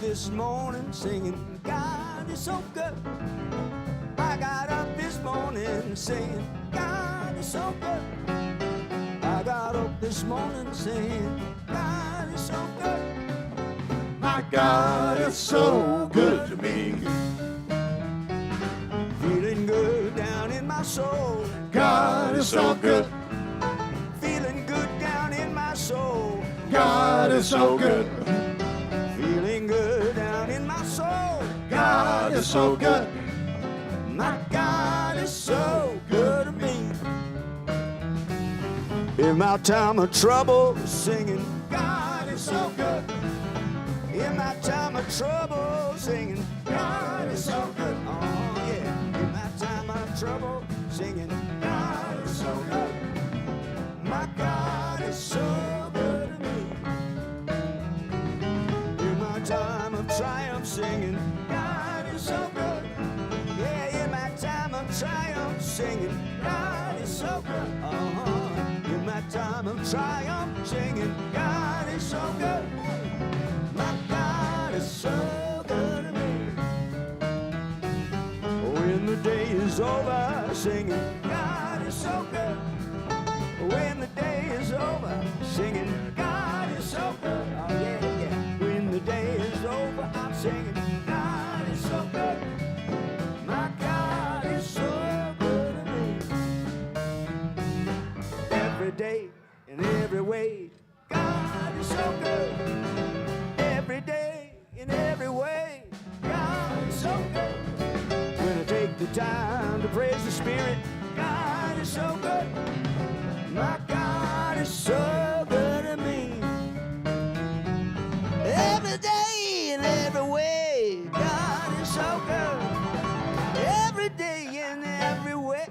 this morning singing, God is so good. I got up this morning singing, God is so good. I got up this morning saying, God is so good. My God is so good to me. Feeling good down in my soul. God is so good. Feeling good down in my soul. God is so good. Feeling good down in my soul. God is so good. My God is so good to me. In my time of trouble, singing, God is so good. In my time of trouble, singing, God is so good. Oh yeah. In my time of trouble, singing, God is so good. My God is so good to me. In my time of triumph, singing, God is so good. Yeah, in my time of triumph, singing, God is so good. In my time of triumph, singing, God is so good. My God is so good to me. When the day is over, singing, God is so good. When the day is over, singing, God is so good. Oh yeah, yeah. When the day is over, I'm singing, God is so good. My God is so good to me. Every day in every way, God is so good. Every day in every way, God is so good. When I take the time to praise the Spirit, God is so good. My God is so good to me. Every day in every way, God is so good. Every day in every way,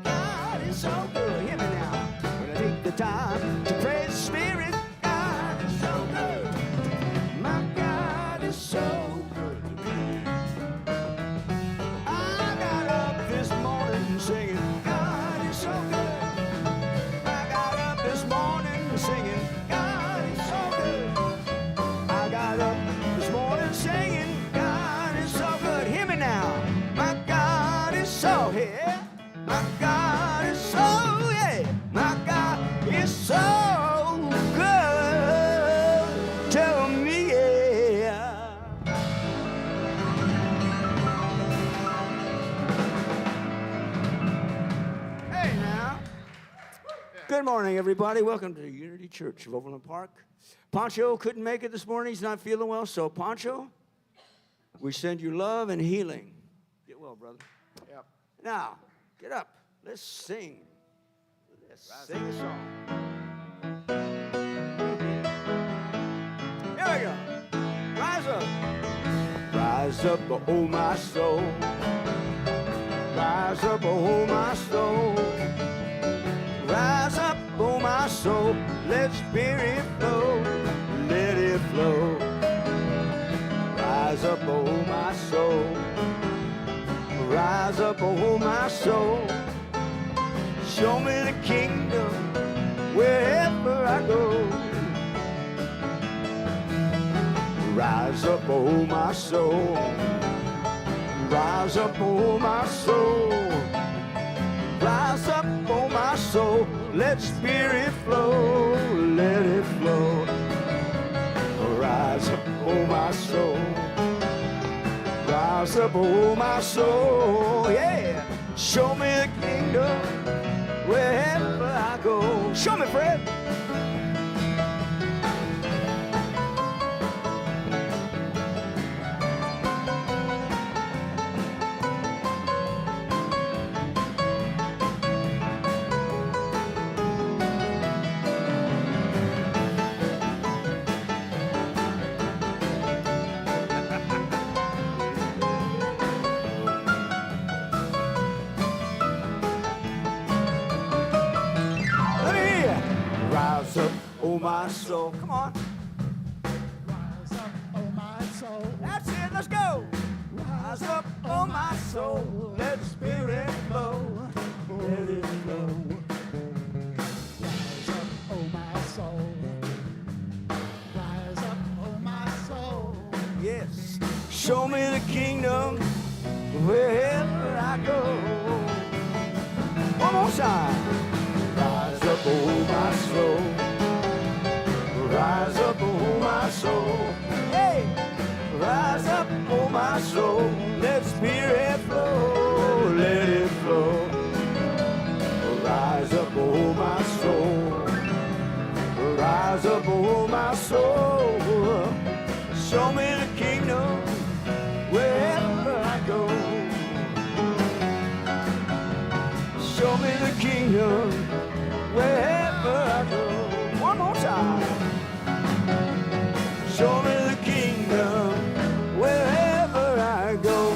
God is so good. Hear me now. When I take the time to praise the Spirit, God is so good. My God is so good to me. I got up this morning singing, God is so good. I got up this morning singing, God is so good. I got up this morning singing, God is so good. Hear me now. My God is so here. My God is so, yeah. My God is so good to me, yeah. Hey now. Good morning, everybody. Welcome to Unity Church of Overland Park. Pancho couldn't make it this morning. He's not feeling well. So, Pancho, we send you love and healing. Get well, brother. Yep. Now, get up. Let's sing. Let's sing a song. Here we go. Rise up. Rise up, oh my soul. Rise up, oh my soul. Rise up, oh my soul. Let spirit flow. Let it flow. Rise up, oh my soul. Rise up, oh my soul. Show me the kingdom wherever I go. Rise up, oh my soul. Rise up, oh my soul. Rise up, oh my soul. Let spirit flow. Let it flow. Rise up, oh my soul. Rise up, oh my soul, yeah. Show me the kingdom wherever I go. Show me, Fred. Rise up, oh my soul. Come on. Rise up, oh my soul. That's it. Let's go. Rise up, oh my soul. Let the spirit flow. Let it flow. Rise up, oh my soul. Rise up, oh my soul. Yes. Show me the kingdom wherever I go. One more time. Rise up, oh my soul. Rise up, oh my soul. Hey! Rise up, oh my soul. Let Spirit flow. Let it flow. Rise up, oh my soul. Rise up, oh my soul. Show me the kingdom wherever I go. Show me the kingdom wherever I go. One more time. Show me the kingdom wherever I go.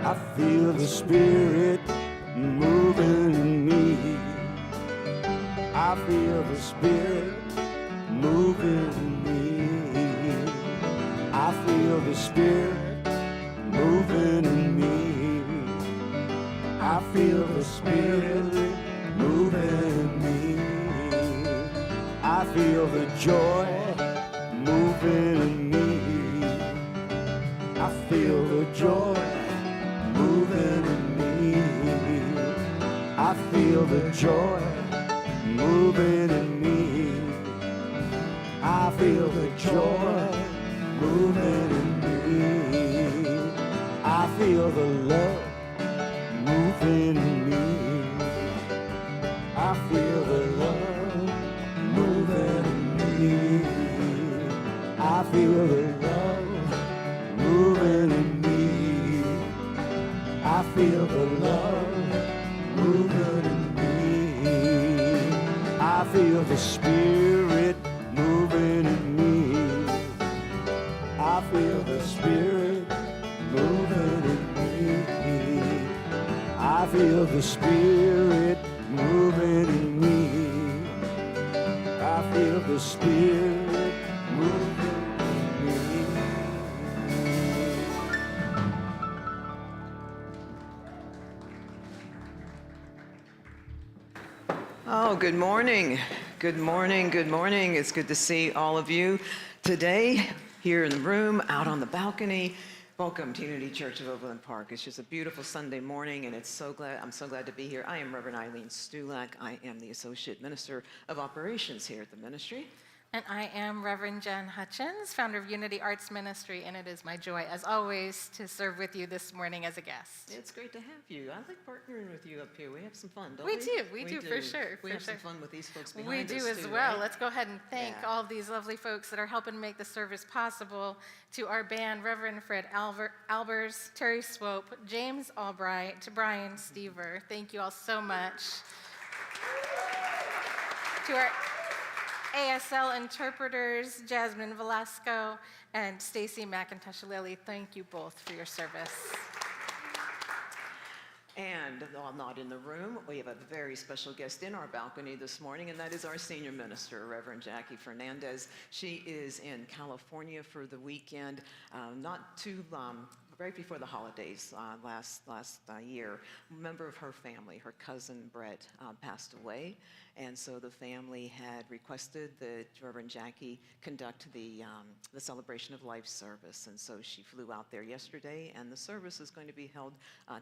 I feel the Spirit moving in me. I feel the Spirit moving in me. I feel the Spirit moving in me. I feel the Spirit moving in me. I feel the joy moving in me. I feel the joy moving in me. I feel the joy moving in me. I feel the joy moving in me. I feel the love moving in me. I feel the love moving in me. I feel the love moving in me. I feel the love moving in me. I feel the Spirit moving in me. I feel the Spirit moving in me. I feel the Spirit moving in me. I feel the Spirit moving in me. Oh, good morning. Good morning. Good morning. It's good to see all of you today here in the room, out on the balcony. Welcome to Unity Church of Overland Park. It's just a beautiful Sunday morning, and I'm so glad to be here. I am Reverend Eileen Stulak. I am the Associate Minister of Operations here at the ministry. And I am Reverend Jen Hutchins, founder of Unity Arts Ministry, and it is my joy, as always, to serve with you this morning as a guest. It's great to have you. I like partnering with you up here. We have some fun, don't we? We do, for sure. We have some fun with these folks behind We us, do as too, well. right? Let's go ahead and thank Yeah. all of these lovely folks that are helping make the service possible. To our band, Reverend Fred Albers, Terry Swope, James Albright, to Brian Stever. Thank you all so much. To our ASL interpreters, Jasmine Velasco and Stacy McIntosh-Lilly, thank you both for your service. And while not in the room, we have a very special guest in our balcony this morning, and that is our senior minister, Reverend Jackie Fernandez. She is in California for the weekend, not too right before the holidays last year. A member of her family, her cousin Brett, passed away, and so the family had requested that Reverend Jackie conduct the celebration of life service, and so she flew out there yesterday, and the service is going to be held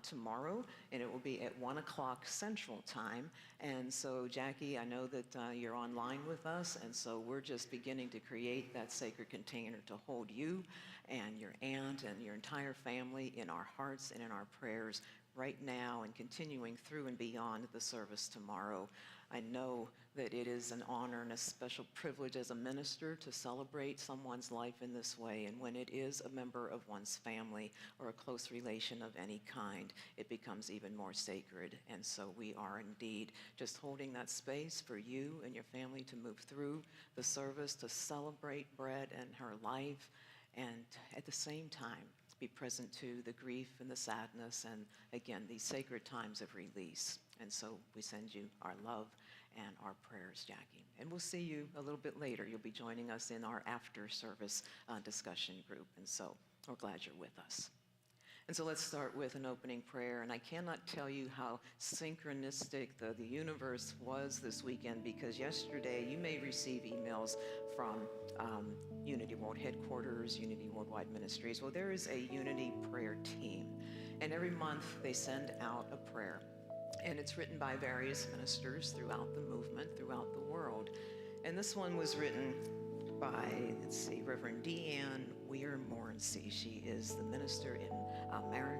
tomorrow, and it will be at 1 o'clock Central Time. And so, Jackie, I know that you're online with us, and so we're just beginning to create that sacred container to hold you and your aunt and your entire family in our hearts and in our prayers right now and continuing through and beyond the service tomorrow. I know that it is an honor and a special privilege as a minister to celebrate someone's life in this way, and when it is a member of one's family or a close relation of any kind, it becomes even more sacred. And so we are indeed just holding that space for you and your family to move through the service, to celebrate Brett and her life, and at the same time be present to the grief and the sadness and, again, these sacred times of release. And so we send you our love and our prayers, Jackie. And we'll see you a little bit later. You'll be joining us in our after-service discussion group, and so we're glad you're with us. And so let's start with an opening prayer. And I cannot tell you how synchronistic the universe was this weekend, because yesterday you may receive emails from Unity World Headquarters, Unity Worldwide Ministries. Well, there is a Unity prayer team. And every month they send out a prayer. And it's written by various ministers throughout the movement, throughout the world. And this one was written by, Reverend Deanne Weir-Morency. She is the minister in Marin,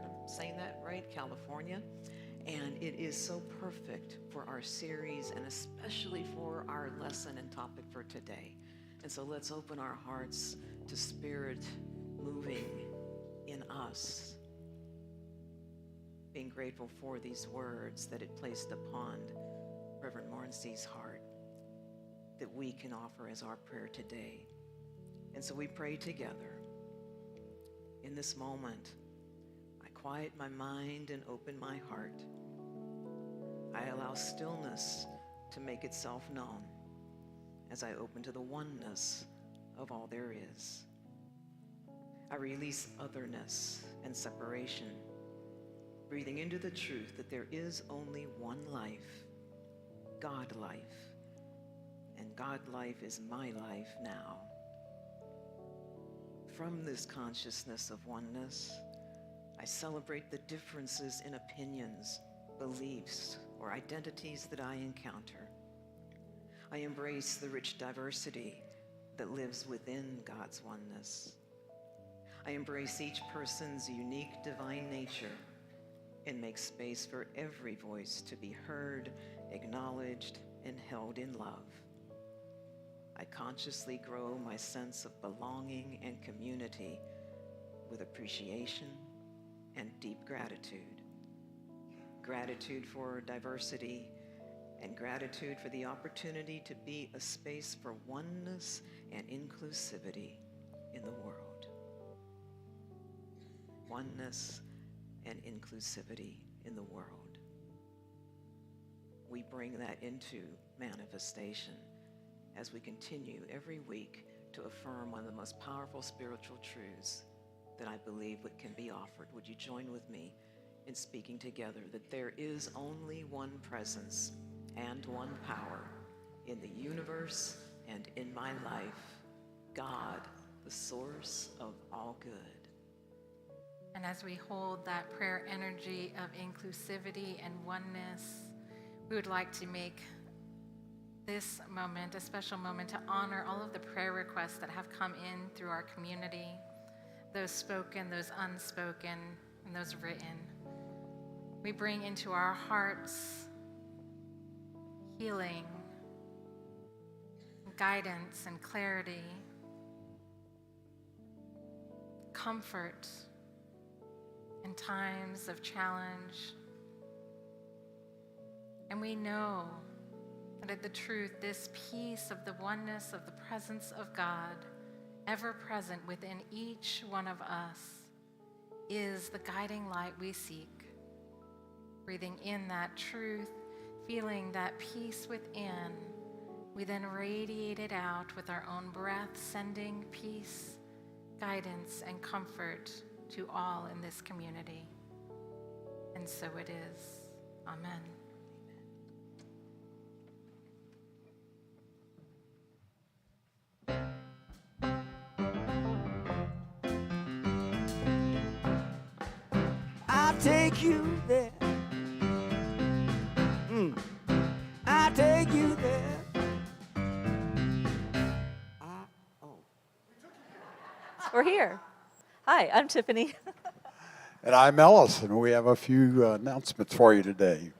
I'm saying that right, California. And it is so perfect for our series and especially for our lesson and topic for today. And so let's open our hearts to Spirit moving in us, being grateful for these words that it placed upon Reverend Morency's heart that we can offer as our prayer today. And so we pray together. In this moment, I quiet my mind and open my heart. I allow stillness to make itself known as I open to the oneness of all there is. I release otherness and separation, breathing into the truth that there is only one life, God life, and God life is my life now. From this consciousness of oneness, I celebrate the differences in opinions, beliefs, or identities that I encounter. I embrace the rich diversity that lives within God's oneness. I embrace each person's unique divine nature and make space for every voice to be heard, acknowledged, and held in love. I consciously grow my sense of belonging and community with appreciation and deep gratitude. Gratitude for diversity and gratitude for the opportunity to be a space for oneness and inclusivity in the world. Oneness and inclusivity in the world. We bring that into manifestation as we continue every week to affirm one of the most powerful spiritual truths that I believe can be offered. Would you join with me in speaking together that there is only one presence and one power in the universe and in my life, God, the source of all good. And as we hold that prayer energy of inclusivity and oneness, we would like to make this moment a special moment to honor all of the prayer requests that have come in through our community, those spoken, those unspoken, and those written. We bring into our hearts healing, guidance, and clarity, comfort in times of challenge. And we know that the truth, this peace of the oneness of the presence of God, ever present within each one of us, is the guiding light we seek. Breathing in that truth, feeling that peace within, we then radiate it out with our own breath, sending peace, guidance, and comfort to all in this community. And so it is. Amen. I'll take you there. I'll take you there. We're here. Hi, I'm Tiffany. And I'm Ellis, and we have a few announcements for you today.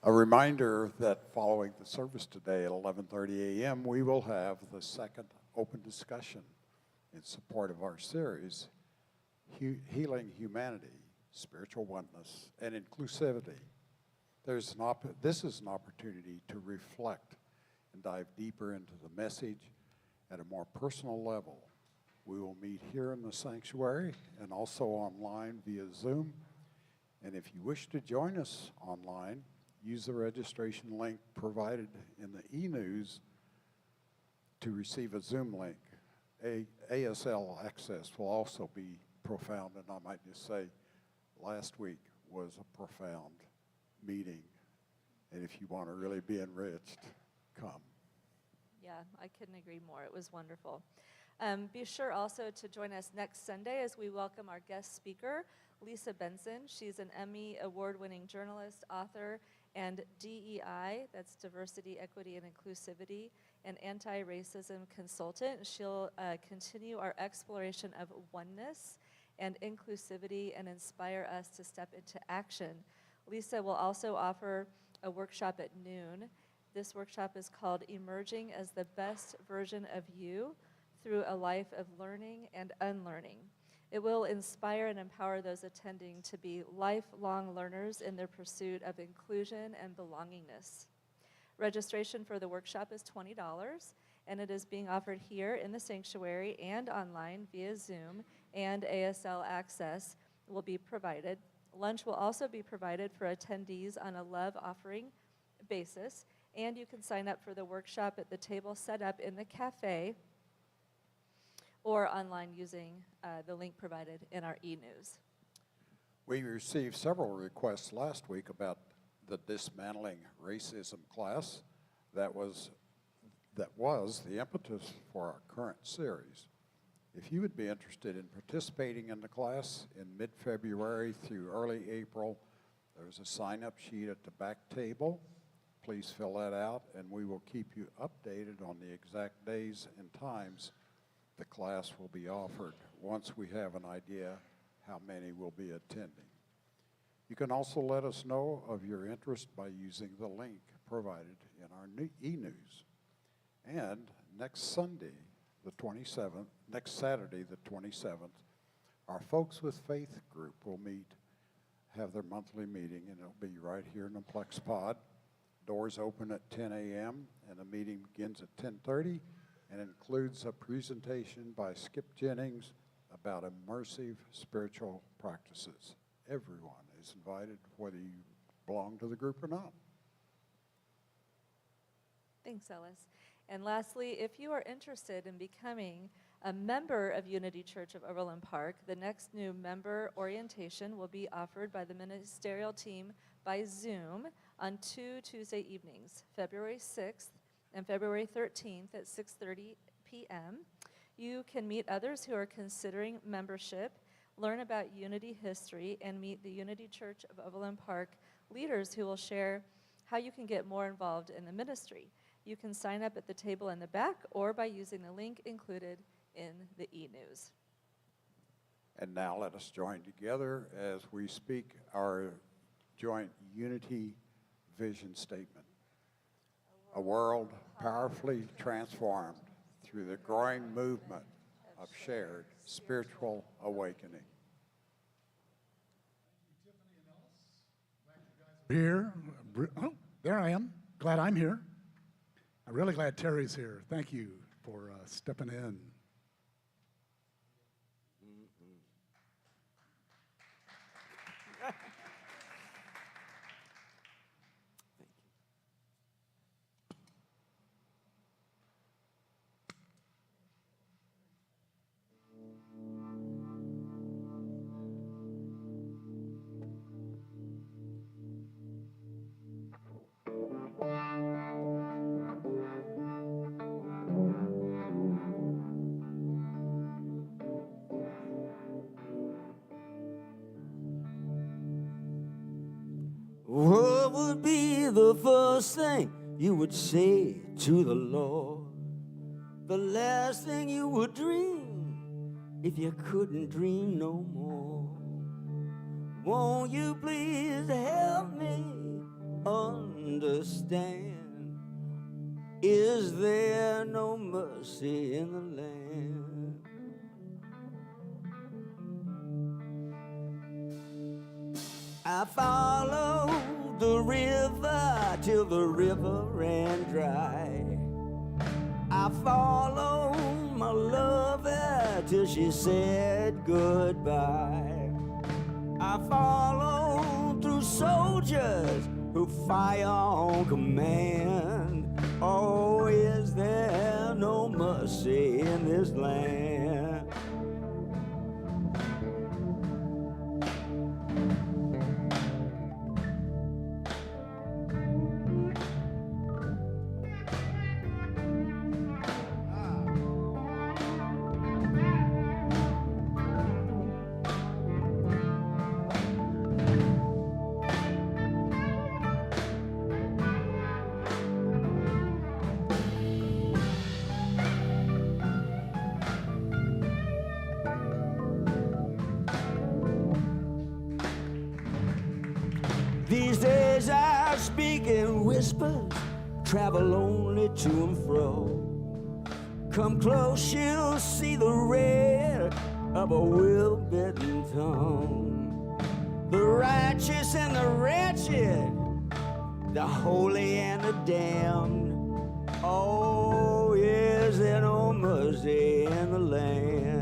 A reminder that following the service today at 11:30 a.m., we will have the second open discussion in support of our series, Healing Humanity, Spiritual Oneness, and Inclusivity. This is an opportunity to reflect and dive deeper into the message at a more personal level. We will meet here in the sanctuary and also online via Zoom. And if you wish to join us online, use the registration link provided in the e-news to receive a Zoom link. ASL access will also be profound, and I might just say, last week was a profound meeting, and if you want to really be enriched, come. Yeah, I couldn't agree more. It was wonderful. Be sure also to join us next Sunday as we welcome our guest speaker, Lisa Benson. She's an Emmy award-winning journalist, author, and DEI, that's diversity, equity, and inclusivity, and anti-racism consultant. She'll continue our exploration of oneness and inclusivity and inspire us to step into action. Lisa will also offer a workshop at noon. This workshop is called Emerging as the Best Version of You Through a Life of Learning and Unlearning. It will inspire and empower those attending to be lifelong learners in their pursuit of inclusion and belongingness. Registration for the workshop is $20, and it is being offered here in the sanctuary and online via Zoom, and ASL access will be provided. Lunch will also be provided for attendees on a love offering basis, and you can sign up for the workshop at the table set up in the cafe or online using the link provided in our e-news. We received several requests last week about the Dismantling Racism class that was the impetus for our current series. If you would be interested in participating in the class in mid-February through early April, there's a sign-up sheet at the back table. Please fill that out, and we will keep you updated on the exact days and times the class will be offered once we have an idea how many will be attending. You can also let us know of your interest by using the link provided in our e-news. And next Saturday, the 27th, our Folks with Faith group will have their monthly meeting, and it'll be right here in the Plex Pod. Doors open at 10 a.m., and the meeting begins at 10:30, and includes a presentation by Skip Jennings about immersive spiritual practices. Everyone is invited, whether you belong to the group or not. Thanks, Ellis. And lastly, if you are interested in becoming a member of Unity Church of Overland Park, the next new member orientation will be offered by the ministerial team by Zoom on 2 Tuesday evenings, February 6th and February 13th at 6:30 p.m. You can meet others who are considering membership, learn about Unity history, and meet the Unity Church of Overland Park leaders who will share how you can get more involved in the ministry. You can sign up at the table in the back or by using the link included in the e-news. And now let us join together as we speak our joint Unity vision statement. A world powerfully transformed through the growing movement of shared spiritual awakening. Here. Oh, there I am. Glad I'm here. I'm really glad Terry's here. Thank you for stepping in. What would be the first thing you would say to the Lord? The last thing you would dream if you couldn't dream no more? Won't you please help me understand? Is there no mercy in the land? I followed the river till the river ran dry. I followed my lover till she said goodbye. I followed through soldiers who fire on command. Oh, is there no mercy in this land? These days I speak in whispers, travel only to and fro. Come close, you'll see the red of a well-bitten tongue. The righteous and the wretched, the holy and the damned. Oh, is there no mercy in the land?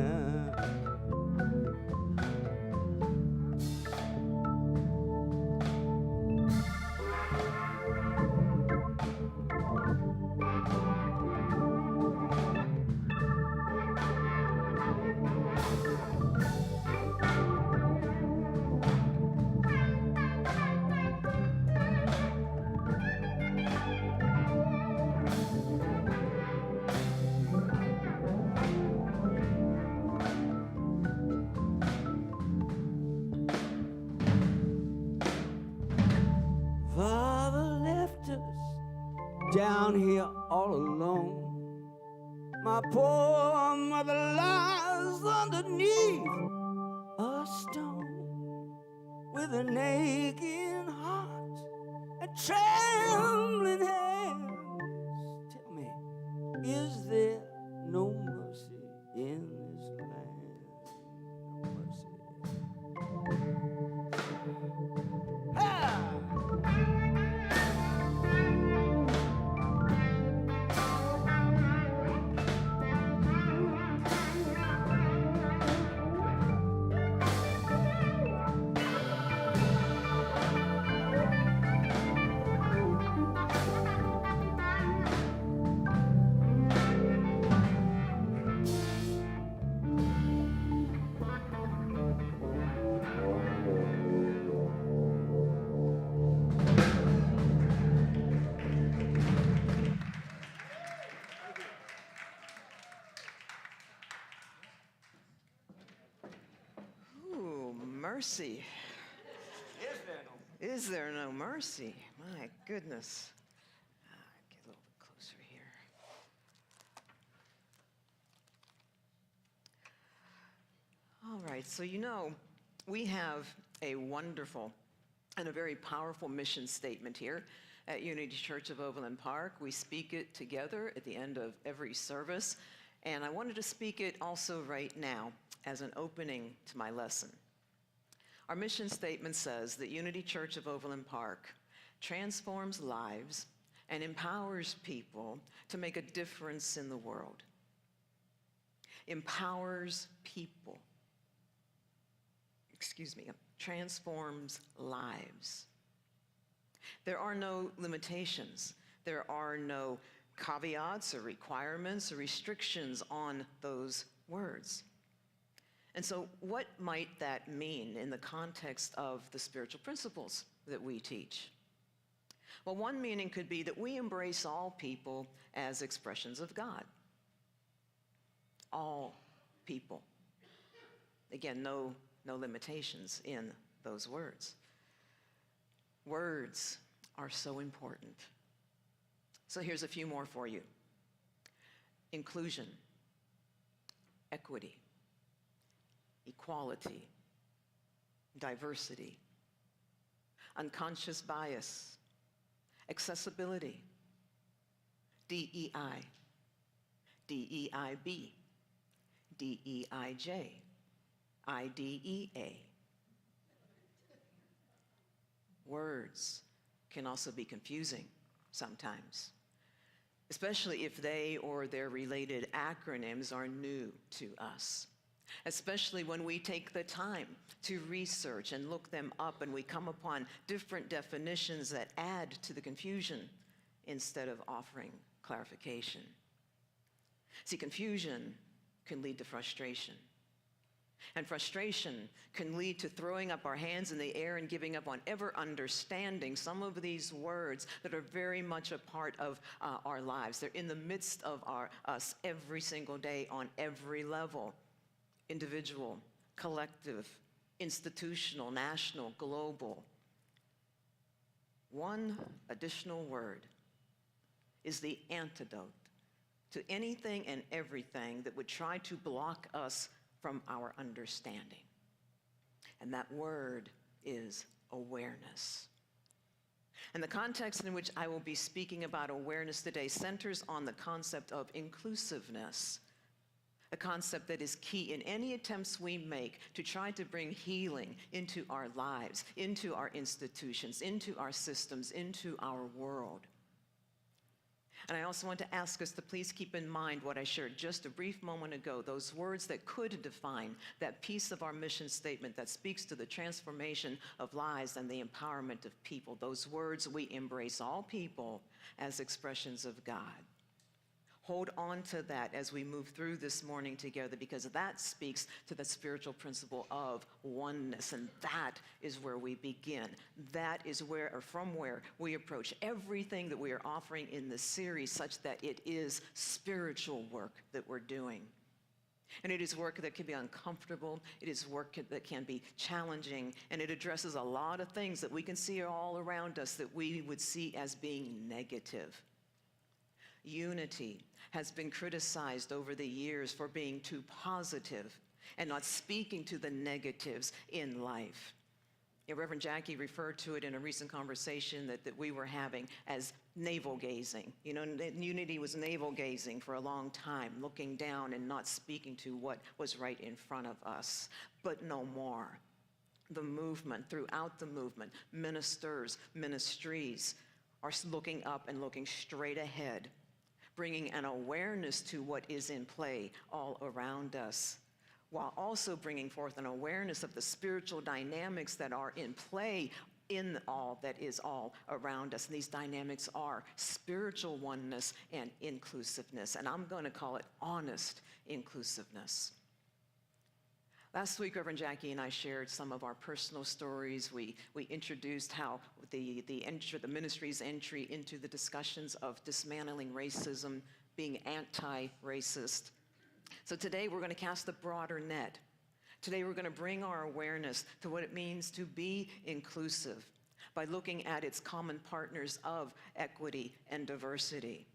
Father left us down here all alone. My poor mother lies underneath a stone with an aching heart and trembling hands. Tell me, is there no mercy in this land? No mercy. Ah! Ooh, mercy. Is there no mercy? My goodness. Get a little bit closer here. All right, so we have a wonderful and a very powerful mission statement here at Unity Church of Overland Park. We speak it together at the end of every service, and I wanted to speak it also right now as an opening to my lesson. Our mission statement says that Unity Church of Overland Park transforms lives and empowers people to make a difference in the world. Empowers people. Transforms lives. There are no limitations. There are no caveats or requirements or restrictions on those words. And so what might that mean in the context of the spiritual principles that we teach? Well, one meaning could be that we embrace all people as expressions of God. All people. Again, no limitations in those words. Words are so important. So here's a few more for you. Inclusion, equity, equality, diversity, unconscious bias, accessibility, DEI, DEIB, DEIJ, IDEA. Words can also be confusing sometimes, especially if they or their related acronyms are new to us. especially when we take the time to research and look them up and we come upon different definitions that add to the confusion instead of offering clarification. See, confusion can lead to frustration. And frustration can lead to throwing up our hands in the air and giving up on ever understanding some of these words that are very much a part of our lives. They're in the midst of us every single day on every level: individual, collective, institutional, national, global. One additional word is the antidote to anything and everything that would try to block us from our understanding. And that word is awareness. And the context in which I will be speaking about awareness today centers on the concept of inclusiveness, a concept that is key in any attempts we make to try to bring healing into our lives, into our institutions, into our systems, into our world. And I also want to ask us to please keep in mind what I shared just a brief moment ago, those words that could define that piece of our mission statement that speaks to the transformation of lives and the empowerment of people. Those words: we embrace all people as expressions of God. Hold on to that as we move through this morning together, because that speaks to the spiritual principle of oneness, and that is where we begin. That is where, or from where, we approach everything that we are offering in this series, such that it is spiritual work that we're doing. And it is work that can be uncomfortable, it is work that can be challenging, and it addresses a lot of things that we can see all around us that we would see as being negative. Unity has been criticized over the years for being too positive and not speaking to the negatives in life. Reverend Jackie referred to it in a recent conversation that we were having as navel gazing. You know, unity was navel gazing for a long time, looking down and not speaking to what was right in front of us. But no more. The movement, throughout the movement, ministers, ministries are looking up and looking straight ahead, bringing an awareness to what is in play all around us, while also bringing forth an awareness of the spiritual dynamics that are in play in all that is all around us. And these dynamics are spiritual oneness and inclusiveness, and I'm going to call it honest inclusiveness. Last week, Reverend Jackie and I shared some of our personal stories. We introduced how the ministry's entry into the discussions of dismantling racism, being anti-racist. So today we're going to cast a broader net. Today we're going to bring our awareness to what it means to be inclusive by looking at its common partners of equity and diversity,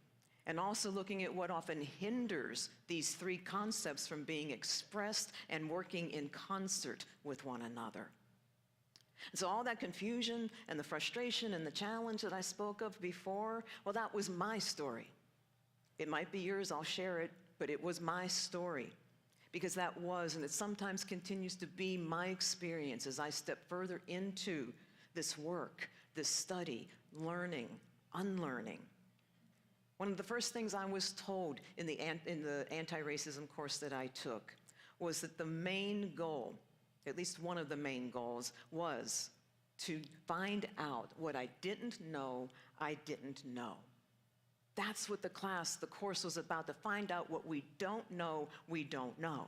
and also looking at what often hinders these three concepts from being expressed and working in concert with one another. And so all that confusion and the frustration and the challenge that I spoke of before, well, that was my story. It might be yours, I'll share it, but it was my story. Because that was, and it sometimes continues to be, my experience as I step further into this work, this study, learning, unlearning. One of the first things I was told in the anti-racism course that I took was that the main goal, at least one of the main goals, was to find out what I didn't know I didn't know. That's what the course was about, to find out what we don't know we don't know.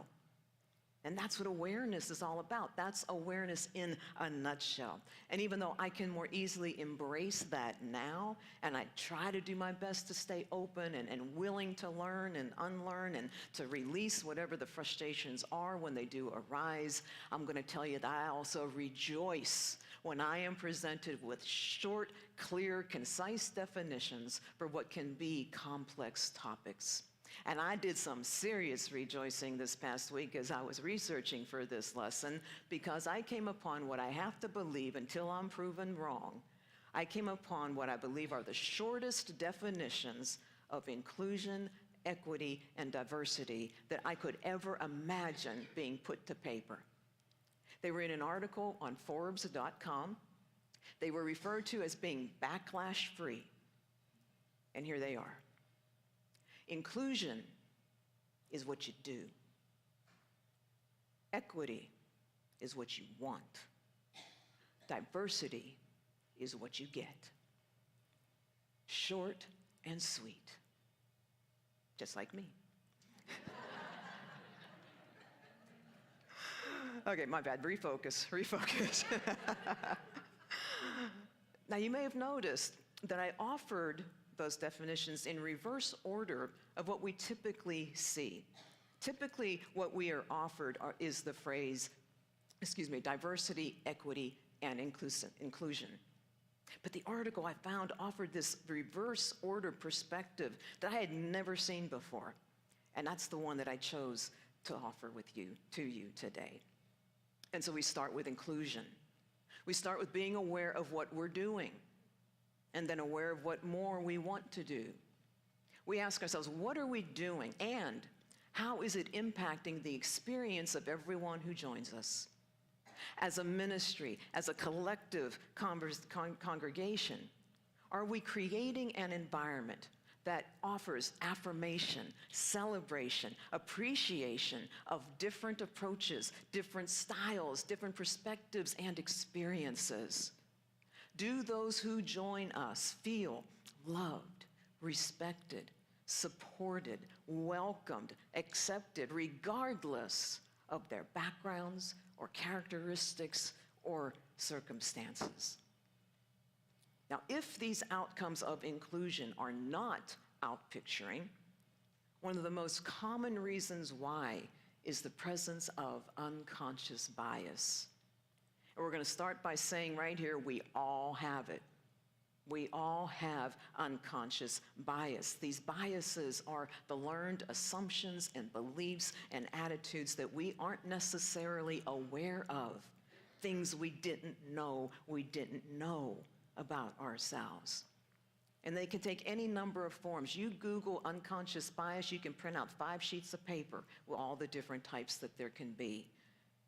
And that's what awareness is all about. That's awareness in a nutshell. And even though I can more easily embrace that now, and I try to do my best to stay open and willing to learn and unlearn and to release whatever the frustrations are when they do arise, I'm going to tell you that I also rejoice when I am presented with short, clear, concise definitions for what can be complex topics. And I did some serious rejoicing this past week as I was researching for this lesson, because I came upon what I have to believe until I'm proven wrong. I came upon what I believe are the shortest definitions of inclusion, equity, and diversity that I could ever imagine being put to paper. They were in an article on Forbes.com. They were referred to as being backlash-free. And here they are. Inclusion is what you do. Equity is what you want. Diversity is what you get. Short and sweet, just like me. Okay, my bad, refocus. Now, you may have noticed that I offered those definitions in reverse order of what we typically see. Typically, what we are offered is the phrase, diversity, equity, and inclusion. But the article I found offered this reverse order perspective that I had never seen before. And that's the one that I chose to offer to you today. And so we start with inclusion. We start with being aware of what we're doing, and then aware of what more we want to do. We ask ourselves, what are we doing, and how is it impacting the experience of everyone who joins us? As a ministry, as a collective congregation, are we creating an environment that offers affirmation, celebration, appreciation of different approaches, different styles, different perspectives and experiences? Do those who join us feel loved, respected, supported, welcomed, accepted, regardless of their backgrounds or characteristics or circumstances? Now, if these outcomes of inclusion are not outpicturing, one of the most common reasons why is the presence of unconscious bias. And we're going to start by saying right here, we all have it. We all have unconscious bias. These biases are the learned assumptions and beliefs and attitudes that we aren't necessarily aware of, things we didn't know about ourselves. And they can take any number of forms. You Google unconscious bias, you can print out 5 sheets of paper with all the different types that there can be.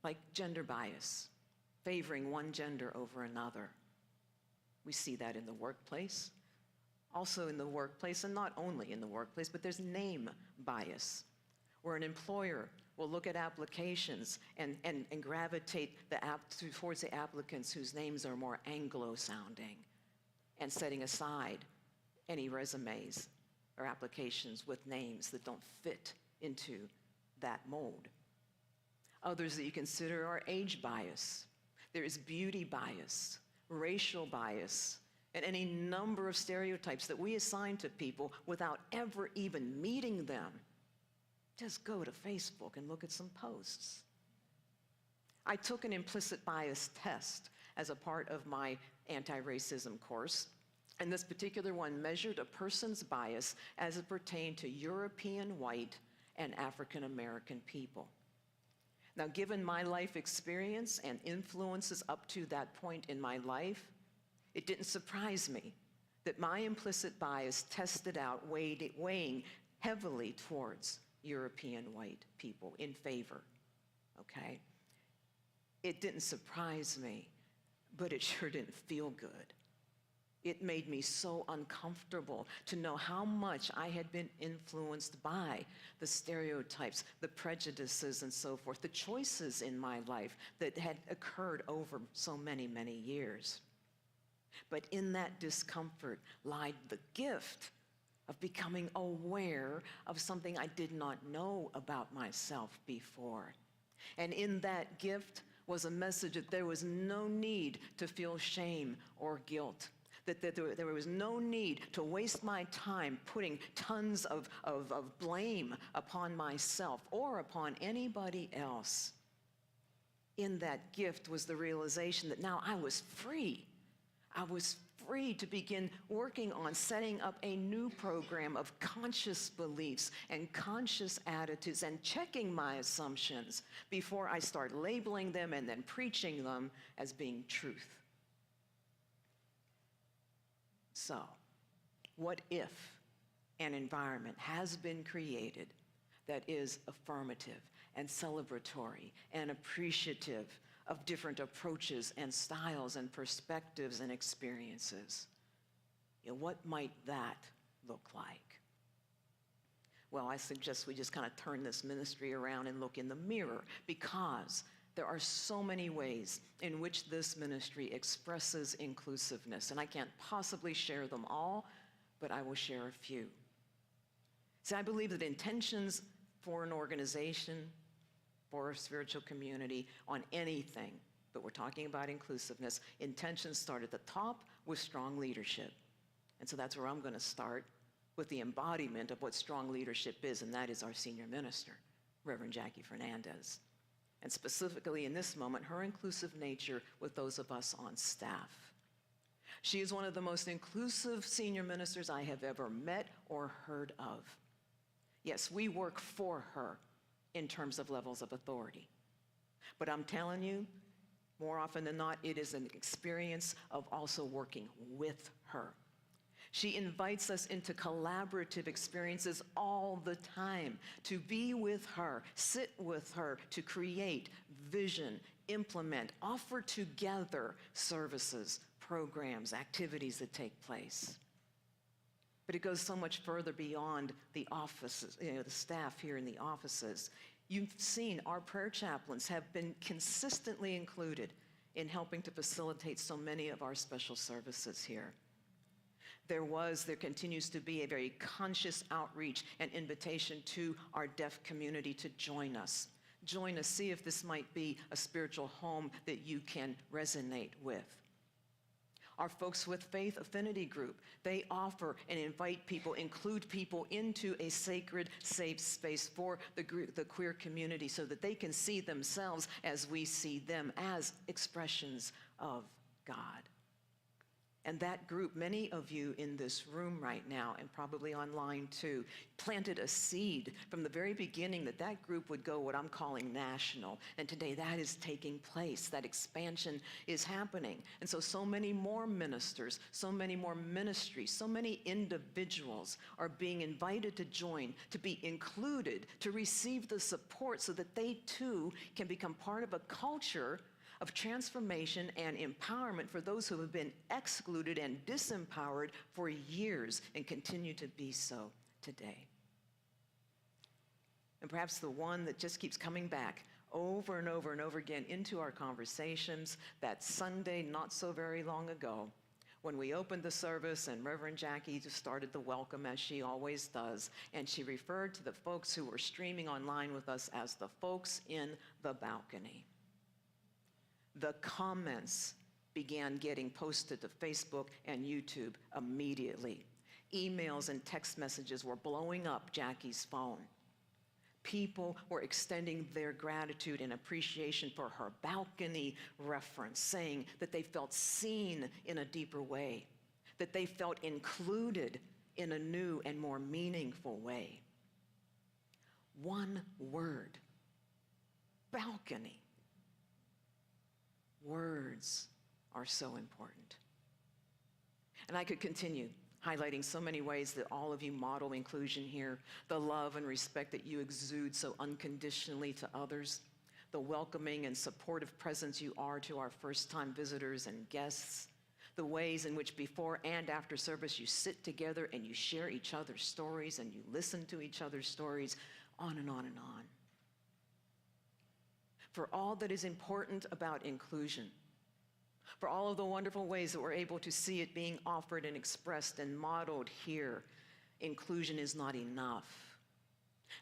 Like gender bias, favoring one gender over another. We see that in the workplace. Also in the workplace, and not only in the workplace, but there's name bias, where an employer will look at applications and gravitate towards the applicants whose names are more Anglo-sounding, and setting aside any resumes or applications with names that don't fit into that mold. Others that you consider are age bias. There is beauty bias, racial bias, and any number of stereotypes that we assign to people without ever even meeting them. Just go to Facebook and look at some posts. I took an implicit bias test as a part of my anti-racism course, and this particular one measured a person's bias as it pertained to European, white, and African American people. Now, given my life experience and influences up to that point in my life, it didn't surprise me that my implicit bias tested out weighing heavily towards European white people in favor, okay? It didn't surprise me, but it sure didn't feel good. It made me so uncomfortable to know how much I had been influenced by the stereotypes, the prejudices, and so forth, the choices in my life that had occurred over so many, many years. But in that discomfort lied the gift of becoming aware of something I did not know about myself before. And in that gift was a message that there was no need to feel shame or guilt, that there was no need to waste my time putting tons of blame upon myself or upon anybody else. In that gift was the realization that now I was free. I was free to begin working on setting up a new program of conscious beliefs and conscious attitudes and checking my assumptions before I start labeling them and then preaching them as being truth. So, what if an environment has been created that is affirmative and celebratory and appreciative of different approaches and styles and perspectives and experiences? You know, what might that look like? Well, I suggest we just kind of turn this ministry around and look in the mirror, because there are so many ways in which this ministry expresses inclusiveness, and I can't possibly share them all, but I will share a few. See, I believe that intentions for an organization, for a spiritual community, on anything, but we're talking about inclusiveness, intentions start at the top with strong leadership. And so that's where I'm going to start, with the embodiment of what strong leadership is, and that is our senior minister, Reverend Jackie Fernandez. And specifically in this moment, her inclusive nature with those of us on staff. She is one of the most inclusive senior ministers I have ever met or heard of. Yes, we work for her in terms of levels of authority. But I'm telling you, more often than not, it is an experience of also working with her. She invites us into collaborative experiences all the time, to be with her, sit with her, to create, vision, implement, offer together services, programs, activities that take place. But it goes so much further beyond the offices, the staff here in the offices. You've seen our prayer chaplains have been consistently included in helping to facilitate so many of our special services here. There continues to be a very conscious outreach and invitation to our deaf community to join us. Join us, see if this might be a spiritual home that you can resonate with. Our Folks with Faith Affinity Group, they offer and invite people, include people into a sacred, safe space for the queer community, so that they can see themselves as we see them, as expressions of God. And that group, many of you in this room right now, and probably online too, planted a seed from the very beginning that that group would go what I'm calling national. And today that is taking place. That expansion is happening. And so many more ministers, so many more ministries, so many individuals are being invited to join, to be included, to receive the support so that they too can become part of a culture of transformation and empowerment for those who have been excluded and disempowered for years and continue to be so today. And perhaps the one that just keeps coming back over and over and over again into our conversations, that Sunday not so very long ago, when we opened the service and Reverend Jackie just started the welcome, as she always does, and she referred to the folks who were streaming online with us as the folks in the balcony. The comments began getting posted to Facebook and YouTube immediately. Emails and text messages were blowing up Jackie's phone. People were extending their gratitude and appreciation for her balcony reference, saying that they felt seen in a deeper way, that they felt included in a new and more meaningful way. One word: balcony. Words are so important. And I could continue highlighting so many ways that all of you model inclusion here, the love and respect that you exude so unconditionally to others, the welcoming and supportive presence you are to our first-time visitors and guests, the ways in which before and after service you sit together and you share each other's stories and you listen to each other's stories, on and on and on. For all that is important about inclusion, for all of the wonderful ways that we're able to see it being offered and expressed and modeled here, inclusion is not enough.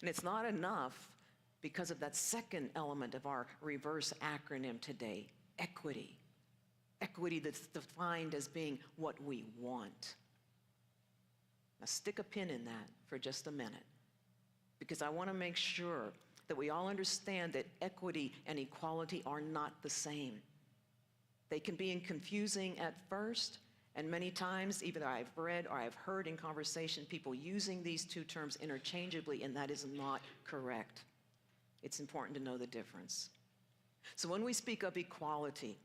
And it's not enough because of that second element of our reverse acronym today, equity. Equity that's defined as being what we want. Now stick a pin in that for just a minute, because I want to make sure that we all understand that equity and equality are not the same. They can be confusing at first, and many times either I've read or I've heard in conversation people using these two terms interchangeably, and that is not correct. It's important to know the difference. So when we speak of equality,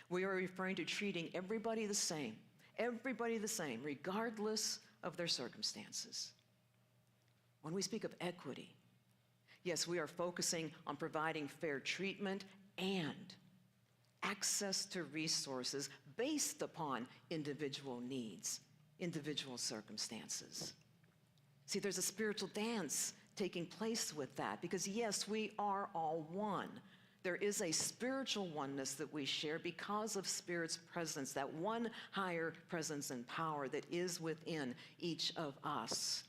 we are referring to treating everybody the same, regardless of their circumstances. When we speak of equity, yes, we are focusing on providing fair treatment and access to resources based upon individual needs, individual circumstances. See, there's a spiritual dance taking place with that because, yes, we are all one. There is a spiritual oneness that we share because of Spirit's presence, that one higher presence and power that is within each of us.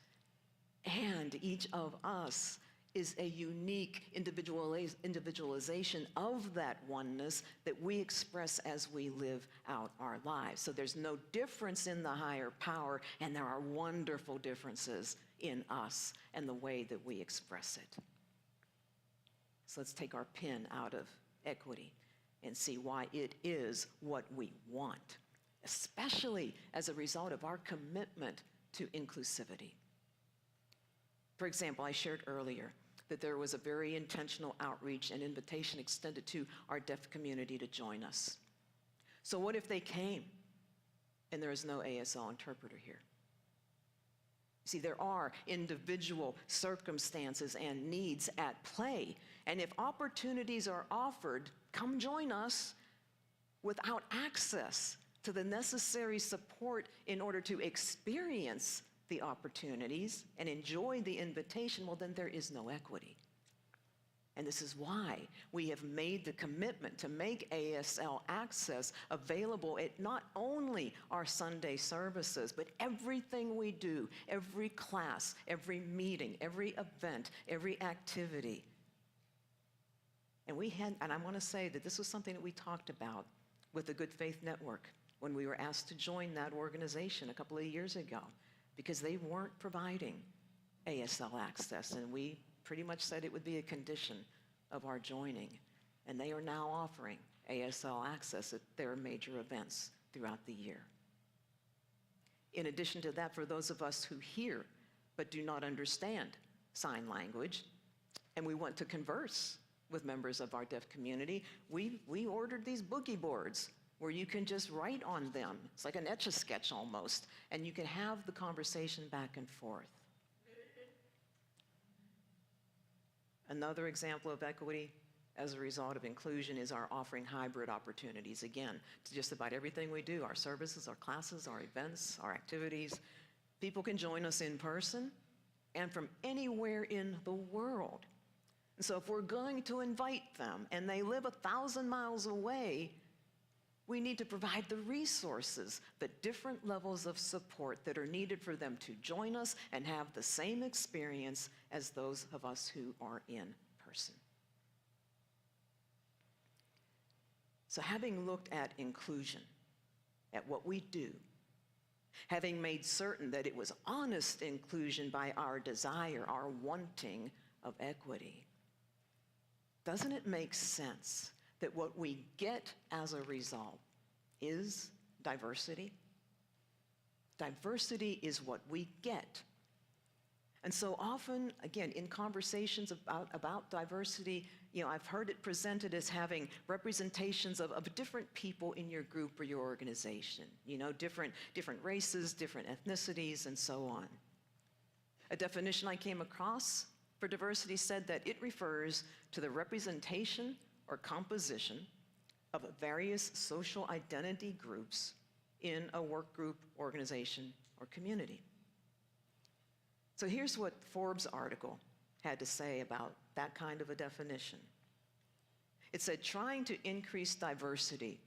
And each of us is a unique individualization of that oneness that we express as we live out our lives. So there's no difference in the higher power, and there are wonderful differences in us and the way that we express it. So let's take our pen out of equity and see why it is what we want, especially as a result of our commitment to inclusivity. For example, I shared earlier that there was a very intentional outreach and invitation extended to our deaf community to join us. So what if they came and there is no ASL interpreter here? See, there are individual circumstances and needs at play, and if opportunities are offered, come join us without access to the necessary support in order to experience the opportunities and enjoy the invitation, well, then there is no equity. And this is why we have made the commitment to make ASL access available at not only our Sunday services, but everything we do, every class, every meeting, every event, every activity. And I want to say that this was something that we talked about with the Good Faith Network when we were asked to join that organization a couple of years ago, because they weren't providing ASL access, and we pretty much said it would be a condition of our joining. And they are now offering ASL access at their major events throughout the year. In addition to that, for those of us who hear but do not understand sign language, and we want to converse with members of our deaf community, we ordered these boogie boards where you can just write on them. It's like an Etch-a-Sketch almost, and you can have the conversation back and forth. Another example of equity as a result of inclusion is our offering hybrid opportunities. Again, to just about everything we do, our services, our classes, our events, our activities, people can join us in person and from anywhere in the world. And so if we're going to invite them and they live 1,000 miles away, we need to provide the resources, the different levels of support that are needed for them to join us and have the same experience as those of us who are in person. So having looked at inclusion, at what we do, having made certain that it was honest inclusion by our desire, our wanting of equity, doesn't it make sense that what we get as a result is diversity? Diversity is what we get. And so often, again, in conversations about diversity, I've heard it presented as having representations of different people in your group or your organization, different races, different ethnicities, and so on. A definition I came across for diversity said that it refers to the representation or composition of various social identity groups in a work group, organization, or community. So here's what Forbes' article had to say about that kind of a definition. It said, trying to increase diversity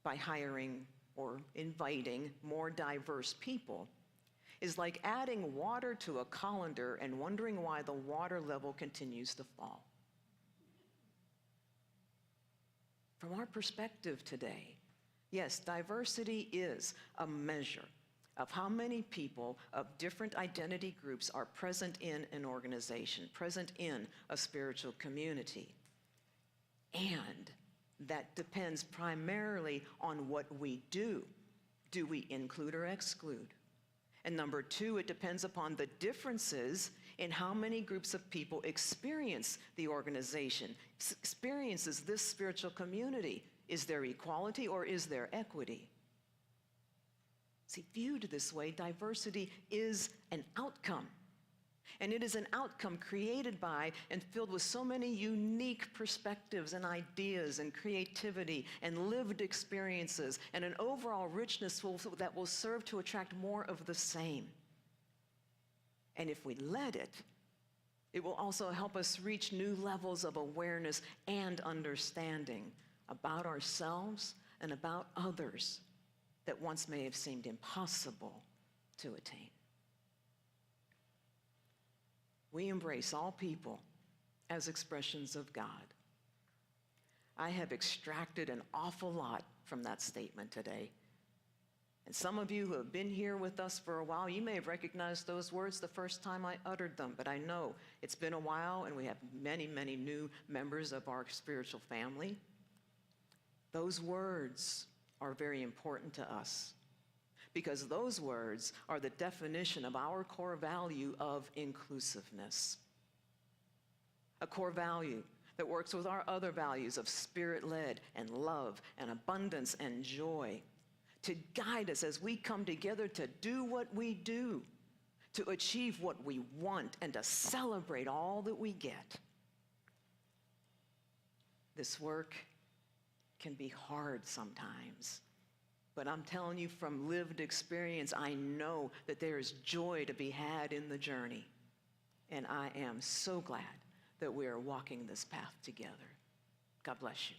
by hiring or inviting more diverse people is like adding water to a colander and wondering why the water level continues to fall. From our perspective today, yes, diversity is a measure of how many people of different identity groups are present in an organization, present in a spiritual community. And that depends primarily on what we do. Do we include or exclude? And number two, it depends upon the differences in how many groups of people experience the organization, experiences this spiritual community. Is there equality or is there equity? See, viewed this way, diversity is an outcome. And it is an outcome created by and filled with so many unique perspectives and ideas and creativity and lived experiences and an overall richness that will serve to attract more of the same. And if we let it, it will also help us reach new levels of awareness and understanding about ourselves and about others that once may have seemed impossible to attain. We embrace all people as expressions of God. I have extracted an awful lot from that statement today. And some of you who have been here with us for a while, you may have recognized those words the first time I uttered them, but I know it's been a while and we have many, many new members of our spiritual family. Those words are very important to us because those words are the definition of our core value of inclusiveness. A core value that works with our other values of spirit-led and love and abundance and joy to guide us as we come together to do what we do, to achieve what we want, and to celebrate all that we get. This work can be hard sometimes, but I'm telling you from lived experience, I know that there is joy to be had in the journey, and I am so glad that we are walking this path together. God bless you.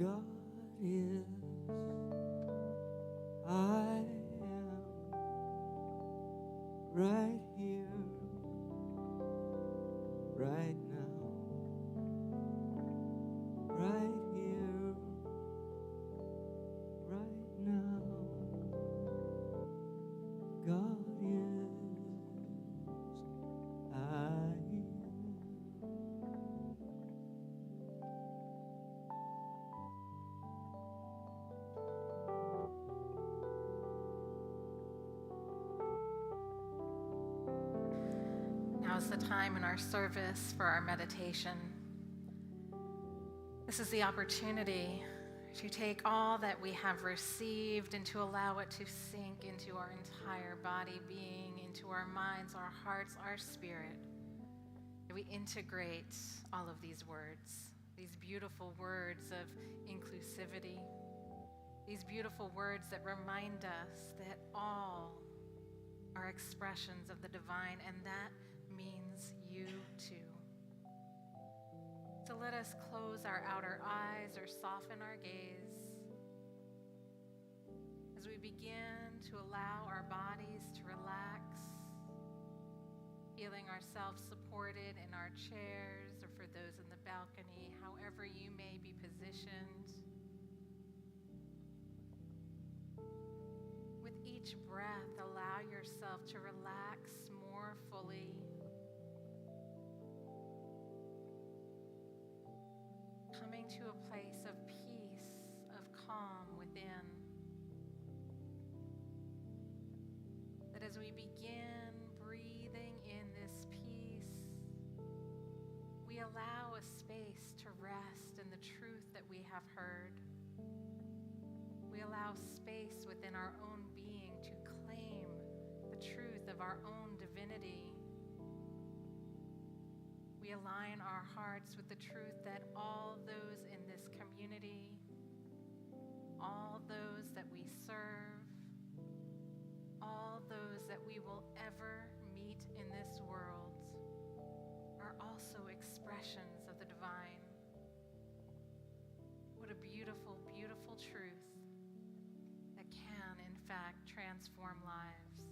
God is, I am right here, right now, right here, right now. God is, I am. Now's the time in our service for our meditation. This is the opportunity to take all that we have received and to allow it to sink into our entire body being, into our minds, our hearts, our spirit. And we integrate all of these words, these beautiful words of inclusivity, these beautiful words that remind us that all are expressions of the divine, and that means you too. So let us close our outer eyes or soften our gaze as we begin to allow our bodies to relax, feeling ourselves supported in our chairs or for those in the balcony, however you may be positioned. With each breath, allow yourself to relax more fully. Coming to a place of peace, of calm within. That as we begin breathing in this peace, we allow a space to rest in the truth that we have heard. We allow space within our own being to claim the truth of our own divinity. We align our hearts with the truth that all those in this community, all those that we serve, all those that we will ever meet in this world are also expressions of the divine. What a beautiful, beautiful truth that can, in fact, transform lives.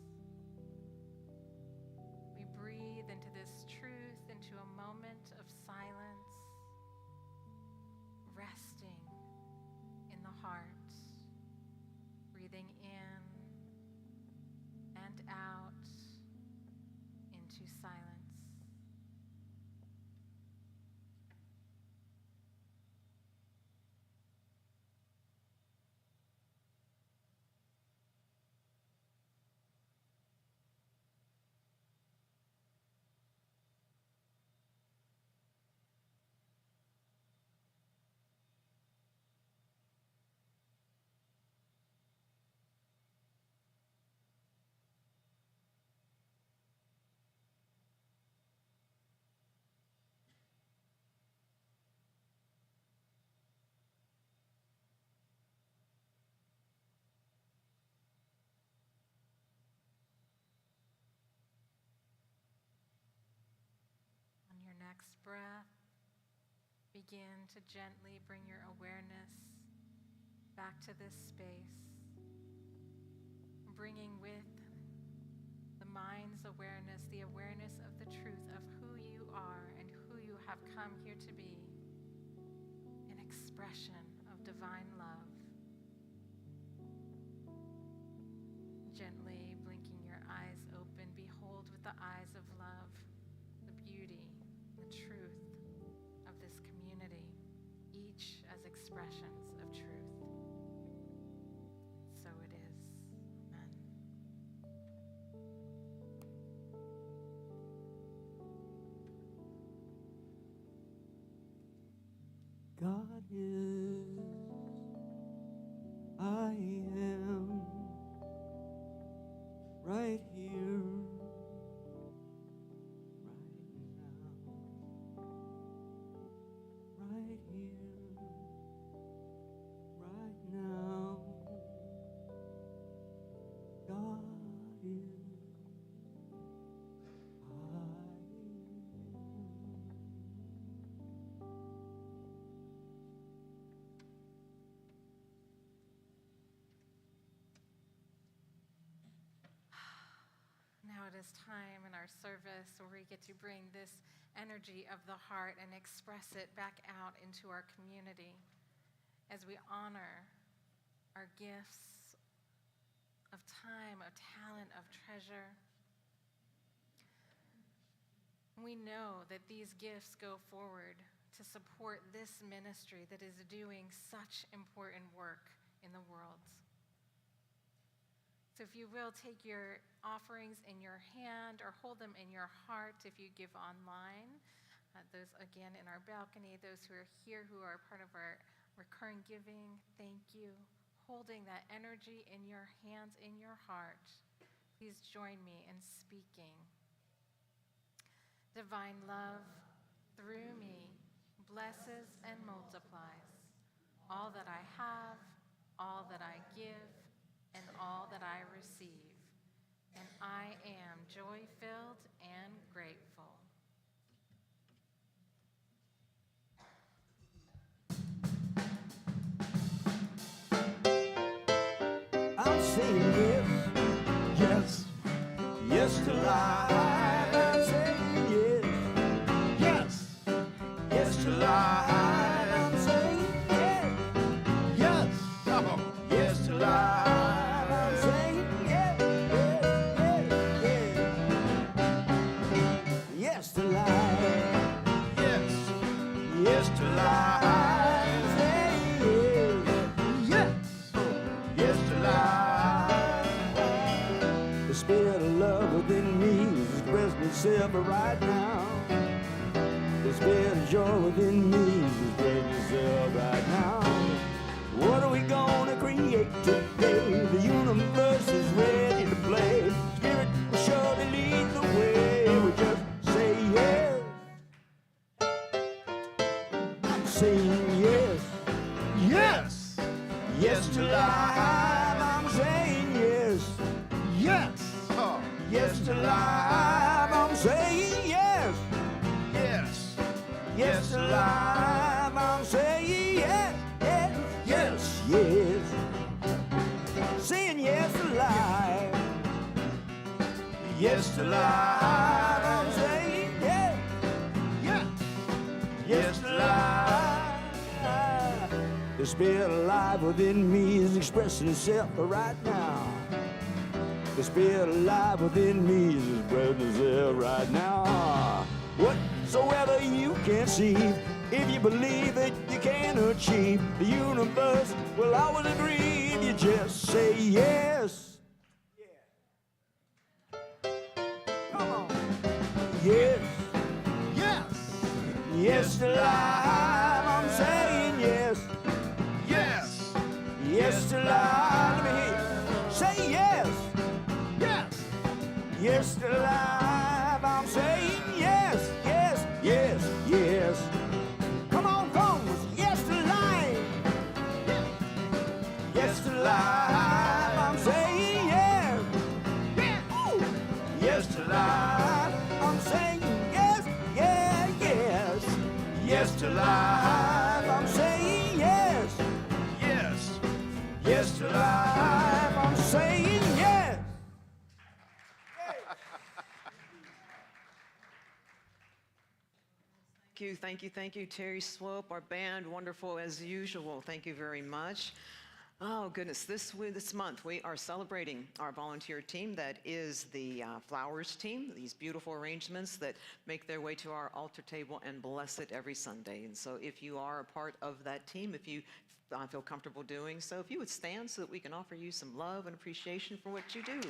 We breathe into this truth, into a moment of silence, resting in the heart, breathing in and out into silence. next breath, begin to gently bring your awareness back to this space, bringing with the mind's awareness, the awareness of the truth of who you are and who you have come here to be, an expression of divine love. Gently blinking your eyes open, behold with the eyes of love the beauty, the truth of this community, each as expressions of truth. So it is. Amen. God is, I am, right here, right here, right now. God is, I am. Now it is time in our service where we get to bring this energy of the heart and express it back out into our community as we honor our gifts of time, of talent, of treasure. We know that these gifts go forward to support this ministry that is doing such important work in the world. So if you will, take your offerings in your hand or hold them in your heart if you give online. Those, again, in our balcony, those who are here who are part of our recurring giving, thank you. Holding that energy in your hands, in your heart, please join me in speaking. Divine love, through me, blesses and multiplies all that I have, all that I give, and all that I receive. And I am joy-filled and grateful. I'm saying yes, yes, yes to life. I'm saying yes, yes, yes to life. I'm saying yes, yes, yes to life. I'm saying yes, yes, yes, yes to life. Yes, yes to life. I'm saying yes, yes to life. The spirit of love within me is expressing itself right now. The spirit of joy within me is expressing itself right now. What are we gonna create today? The universe is ready to play. Spirit will surely lead the way. We just say yes. I'm saying yes, yes, yes to life. I'm saying yes, yes, yes to life. I'm saying yes, yes, yes to life. I'm saying yes, yes, yes, yes. Saying yes to life, yes to life. I'm saying yes, yes, yes to life. The spirit alive within me is expressing itself right now. The spirit alive within me is expressing itself right now. Whatsoever you can see, if you believe it, you can achieve. The universe will always agree if you just say yes. Come on. Yes. Yes. Yes to life. I'm saying yes. Yes. Yes to life. Let me hear you. Say yes. Yes. Yes to life. I'm saying yes. Yes. Yes. Yes. Come on, folks. Yes to life. Yes to life. I'm saying yes. Yes. Yes to life. I'm saying yes. Yeah. Yeah. Yes to life, I'm saying yes. Yes. Yes to life, I'm saying yes. Thank you, Terry Swope, our band, wonderful as usual. Thank you very much. Oh goodness, this month we are celebrating our volunteer team that is the flowers team, these beautiful arrangements that make their way to our altar table and bless it every Sunday. And so if you are a part of that team, if you feel comfortable doing so, if you would stand so that we can offer you some love and appreciation for what you do.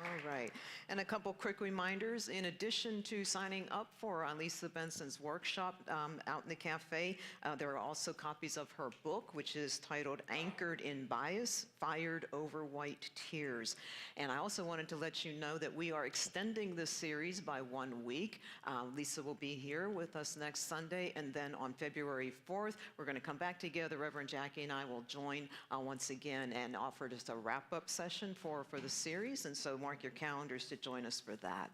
All right, and a couple quick reminders. In addition to signing up for Lisa Benson's workshop out in the cafe, there are also copies of her book, which is titled Anchored in Bias, Fired Over White Tears. And I also wanted to let you know that we are extending this series by 1 week. Lisa will be here with us next Sunday, and then on February 4th, we're going to come back together. Reverend Jackie and I will join once again and offer just a wrap-up session for the series, and so mark your calendars to join us for that.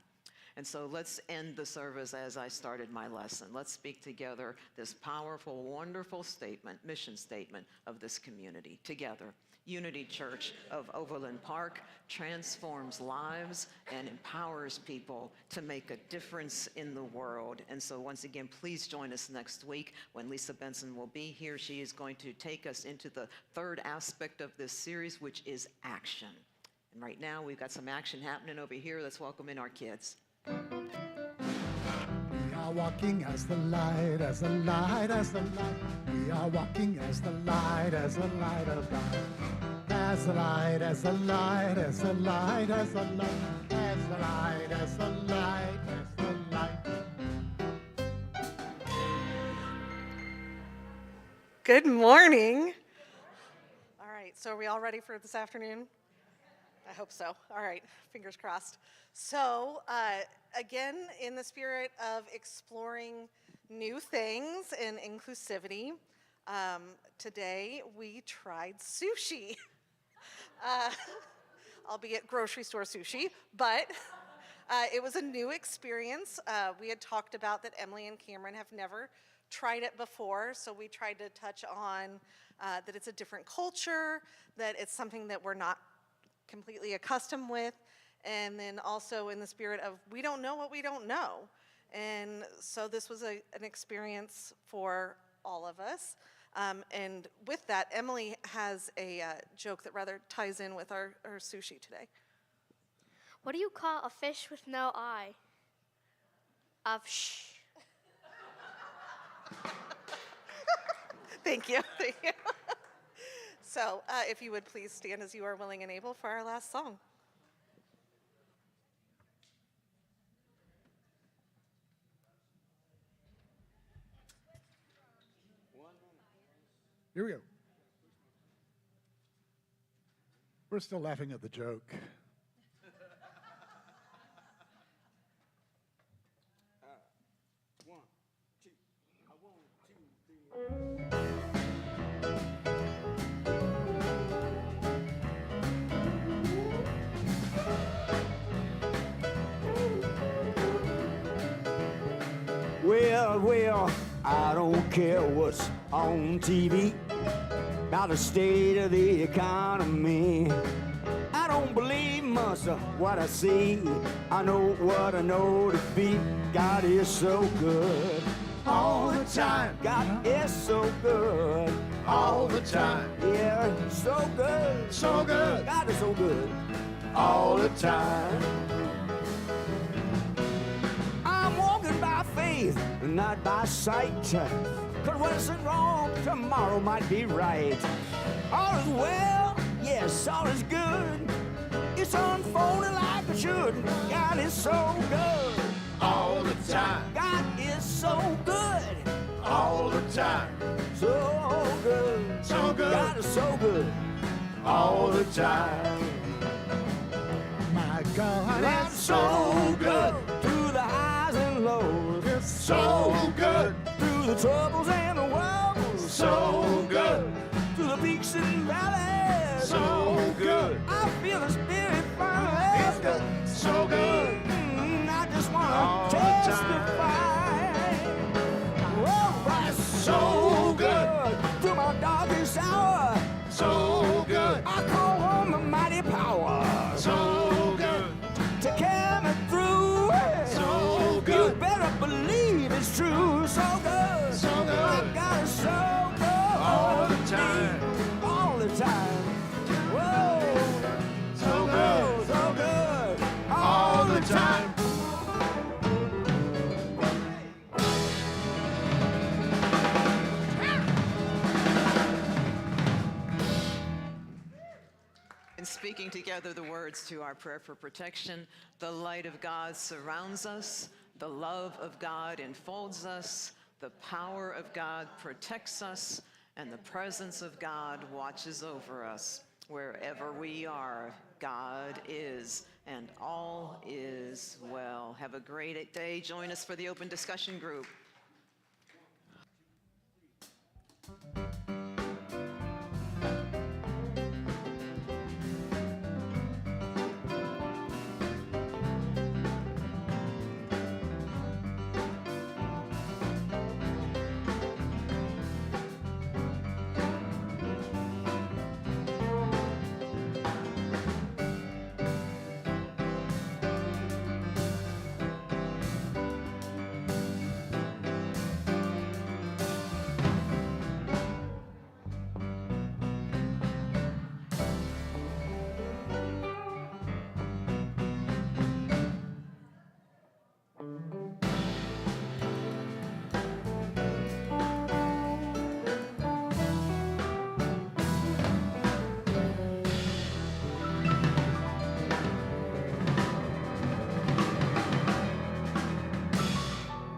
And so let's end the service as I started my lesson. Let's speak together this powerful, wonderful statement, mission statement of this community. Together, Unity Church of Overland Park transforms lives and empowers people to make a difference in the world. And so once again, please join us next week when Lisa Benson will be here. She is going to take us into the third aspect of this series, which is action. And right now, we've got some action happening over here. Let's welcome in our kids. We are walking as the light, as the light, as the light. We are walking as the light, as the light of God. As the light, as the light, as the light, as the light, as the light, as the light, as the light. Good morning. All right, so are we all ready for this afternoon? I hope so. All right, fingers crossed. So, again, in the spirit of exploring new things and inclusivity, today we tried sushi. Albeit grocery store sushi, but it was a new experience. We had talked about that Emily and Cameron have never tried it before, so we tried to touch on that it's a different culture, that it's something that we're not completely accustomed with, and then also in the spirit of we don't know what we don't know. And so this was an experience for all of us. And with that, Emily has a joke that rather ties in with our sushi today. What do you call a fish with no eye? A fish. Thank you. Thank you. So if you would please stand as you are willing and able for our last song. Here we go. We're still laughing at the joke. One, two, 1, 2, 3. Well, I don't care what's on TV about the state of the economy. I don't believe much of what I see. I know what I know to be. God is so good all the time. God is so good all the time. Yeah, so good. So good. God is so good all the time. I'm walking by faith, not by sight. 'Cause what's wrong tomorrow might be right. All is well, yes, all is good. It's unfolding like it should. God is so good all the time. God is so good all the time. So good. So good. God is so good all the time. My God, That's so good through the highs and lows. it's So good through the troubles and the woes. So good through the peaks and valleys. So good. I feel the spirit finally. It's good. So good. I together the words to our prayer for protection. The light of God surrounds us. The love of God enfolds us. The power of God protects us. And the presence of God watches over us. Wherever we are, God is, and all is well. Have a great day. Join us for the open discussion group.